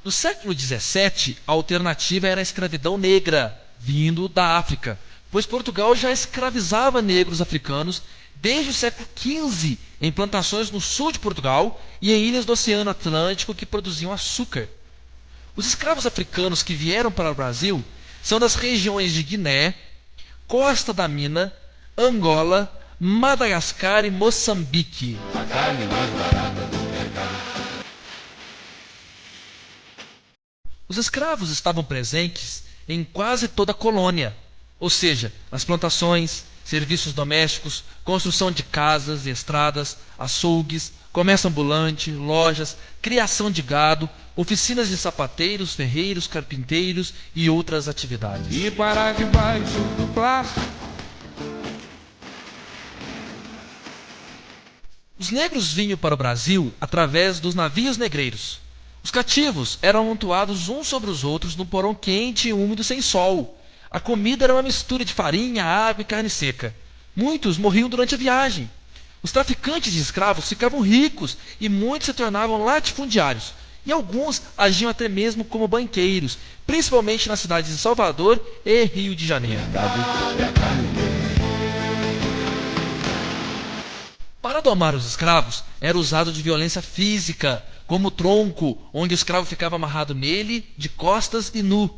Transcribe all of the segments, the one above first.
No século XVII, a alternativa era a escravidão negra, vindo da África, pois Portugal já escravizava negros africanos desde o século XV em plantações no sul de Portugal e em ilhas do Oceano Atlântico que produziam açúcar. Os escravos africanos que vieram para o Brasil são das regiões de Guiné, Costa da Mina, Angola, Madagascar e Moçambique. Os escravos estavam presentes em quase toda a colônia, ou seja, nas plantações, serviços domésticos, construção de casas e estradas, açougues, comércio ambulante, lojas, criação de gado, oficinas de sapateiros, ferreiros, carpinteiros e outras atividades. E para debaixo do plástico. Os negros vinham para o Brasil através dos navios negreiros. Os cativos eram amontoados uns sobre os outros num porão quente e úmido sem sol. A comida era uma mistura de farinha, água e carne seca. Muitos morriam durante a viagem. Os traficantes de escravos ficavam ricos e muitos se tornavam latifundiários. E alguns agiam até mesmo como banqueiros, principalmente nas cidades de Salvador e Rio de Janeiro. Para domar os escravos, era usado de violência física, como o tronco, onde o escravo ficava amarrado nele, de costas e nu.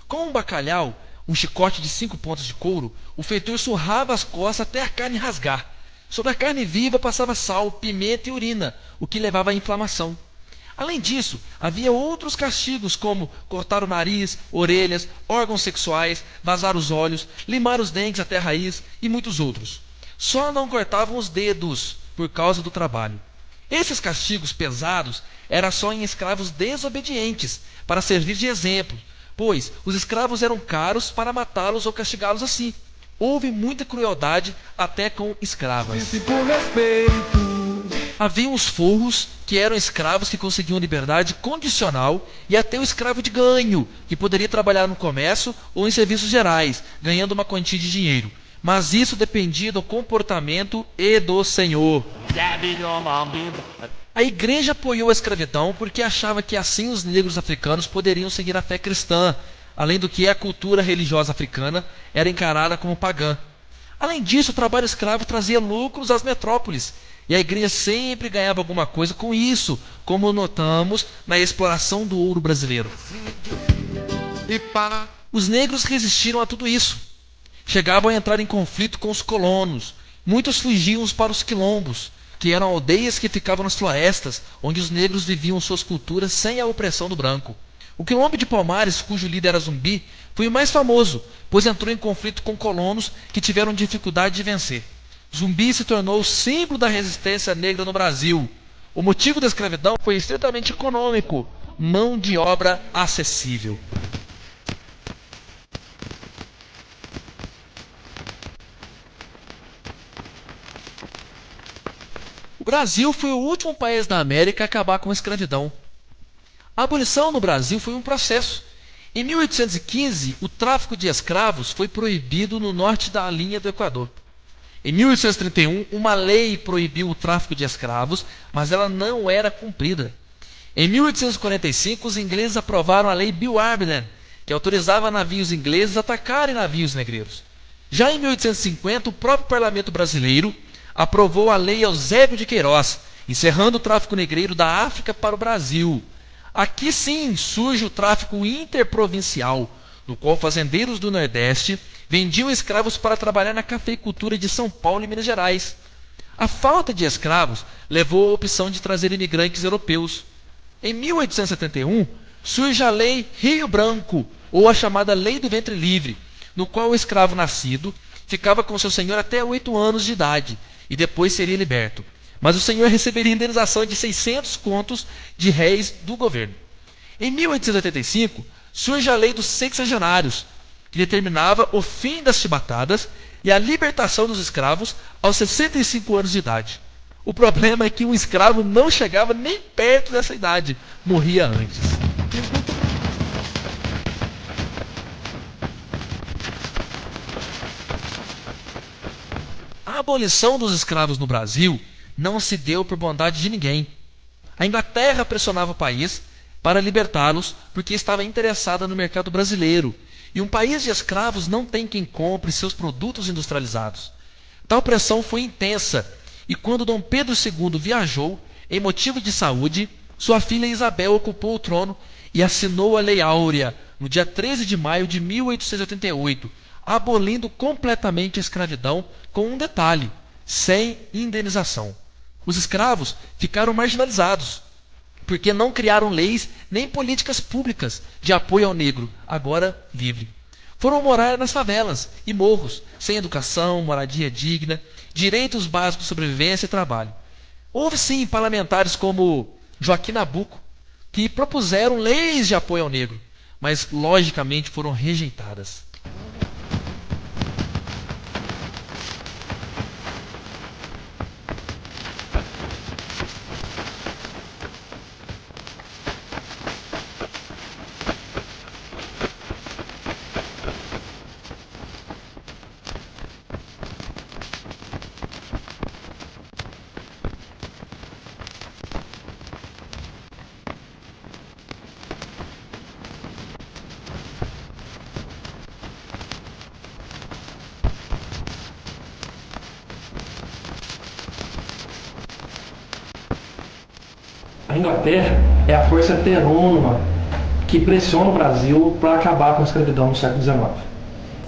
Com um bacalhau, um chicote de 5 pontas de couro, o feitor surrava as costas até a carne rasgar. Sobre a carne viva passava sal, pimenta e urina, o que levava à inflamação. Além disso, havia outros castigos como cortar o nariz, orelhas, órgãos sexuais, vazar os olhos, limar os dentes até a raiz e muitos outros. Só não cortavam os dedos por causa do trabalho. Esses castigos pesados eram só em escravos desobedientes, para servir de exemplo, pois os escravos eram caros para matá-los ou castigá-los assim. Houve muita crueldade até com escravas. Haviam os forros, que eram escravos que conseguiam liberdade condicional, e até o escravo de ganho, que poderia trabalhar no comércio ou em serviços gerais, ganhando uma quantia de dinheiro. Mas isso dependia do comportamento e do senhor. A igreja apoiou a escravidão porque achava que assim os negros africanos poderiam seguir a fé cristã, além do que a cultura religiosa africana era encarada como pagã. Além disso, o trabalho escravo trazia lucros às metrópoles, e a igreja sempre ganhava alguma coisa com isso, como notamos na exploração do ouro brasileiro. Os negros resistiram a tudo isso. Chegavam a entrar em conflito com os colonos. Muitos fugiam para os quilombos, que eram aldeias que ficavam nas florestas, onde os negros viviam suas culturas sem a opressão do branco. O quilombo de Palmares, cujo líder era Zumbi, foi o mais famoso, pois entrou em conflito com colonos que tiveram dificuldade de vencer. Zumbi se tornou o símbolo da resistência negra no Brasil. O motivo da escravidão foi estritamente econômico, mão de obra acessível. O Brasil foi o último país da América a acabar com a escravidão. A abolição no Brasil foi um processo. Em 1815, o tráfico de escravos foi proibido no norte da linha do Equador. Em 1831, uma lei proibiu o tráfico de escravos, mas ela não era cumprida. Em 1845, os ingleses aprovaram a lei Bill Aberdeen, que autorizava navios ingleses a atacarem navios negreiros. Já em 1850, o próprio parlamento brasileiro aprovou a Lei Eusébio de Queiroz, encerrando o tráfico negreiro da África para o Brasil. Aqui sim surge o tráfico interprovincial, no qual fazendeiros do Nordeste vendiam escravos para trabalhar na cafeicultura de São Paulo e Minas Gerais. A falta de escravos levou à opção de trazer imigrantes europeus. Em 1871, surge a Lei Rio Branco, ou a chamada Lei do Ventre Livre, no qual o escravo nascido ficava com seu senhor até 8 anos de idade, e depois seria liberto. Mas o senhor receberia indenização de 600 contos de réis do governo. Em 1885, surge a Lei dos Sexagenários, que determinava o fim das chibatadas e a libertação dos escravos aos 65 anos de idade. O problema é que um escravo não chegava nem perto dessa idade, morria antes. A abolição dos escravos no Brasil não se deu por bondade de ninguém. A Inglaterra pressionava o país para libertá-los porque estava interessada no mercado brasileiro, e um país de escravos não tem quem compre seus produtos industrializados. Tal pressão foi intensa, e quando Dom Pedro II viajou, em motivo de saúde, sua filha Isabel ocupou o trono e assinou a Lei Áurea no dia 13 de maio de 1888, abolindo completamente a escravidão, com um detalhe: sem indenização. Os escravos ficaram marginalizados, porque não criaram leis nem políticas públicas de apoio ao negro, agora livre. Foram morar nas favelas e morros, sem educação, moradia digna, direitos básicos de sobrevivência e trabalho. Houve sim parlamentares como Joaquim Nabuco, que propuseram leis de apoio ao negro, mas logicamente foram rejeitadas. A Inglaterra é a força heterônoma que pressiona o Brasil para acabar com a escravidão no século XIX.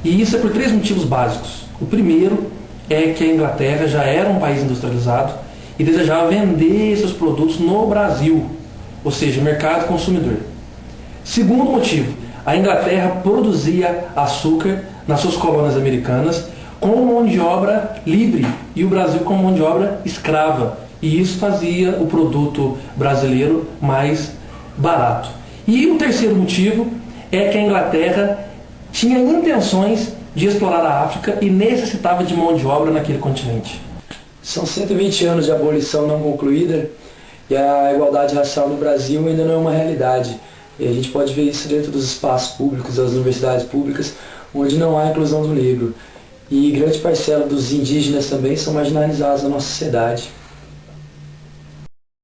E isso é por três motivos básicos. O primeiro é que a Inglaterra já era um país industrializado e desejava vender seus produtos no Brasil, ou seja, mercado consumidor. Segundo motivo, a Inglaterra produzia açúcar nas suas colônias americanas com mão de obra livre e o Brasil com mão de obra escrava. E isso fazia o produto brasileiro mais barato. E o terceiro motivo é que a Inglaterra tinha intenções de explorar a África e necessitava de mão de obra naquele continente. São 120 anos de abolição não concluída e a igualdade racial no Brasil ainda não é uma realidade. E a gente pode ver isso dentro dos espaços públicos, das universidades públicas, onde não há inclusão do negro. E grande parcela dos indígenas também são marginalizados na nossa sociedade.